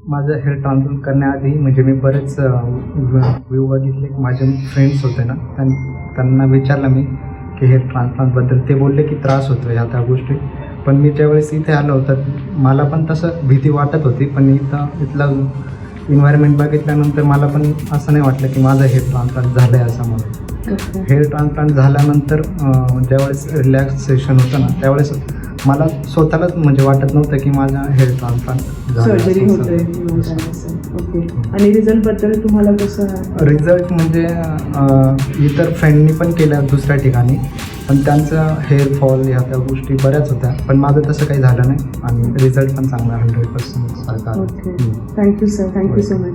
माझं hair transplant करण्याआधी म्हणजे मी बरेच व्ह्यू बघितले. माझे फ्रेंड्स होते ना, त्यांना विचारलं मी की हेअर ट्रान्सप्लांटबद्दल. ते बोलले की त्रास होतो ह्या त्या गोष्टी. पण मी ज्यावेळेस इथे आलो होतं मला पण तसं भीती वाटत होती, पण इथलं इन्व्हायरमेंट बघितल्यानंतर मला पण असं नाही वाटलं की माझं हेअर ट्रान्सप्लांट झालं आहे असं म्हणून. हेअर ट्रान्सप्लांट झाल्यानंतर ज्यावेळेस रिलॅक्सेशन होतं ना, त्यावेळेस मला स्वतःलाच म्हणजे वाटत नव्हतं की माझा हेअर ट्रान्सप्लांट सर्जरी होते. ओके. आणि रिझल्टबद्दल तुम्हाला कसं? रिझल्ट म्हणजे इतर फ्रेंडनी पण केलं दुसऱ्या ठिकाणी, पण त्यांचं हेअरफॉल ह्या त्या गोष्टी बऱ्याच होत्या, पण माझं तसं काही झालं नाही आणि रिझल्ट पण चांगला 100% सारखा. Okay. Thank you sir, thank you so much.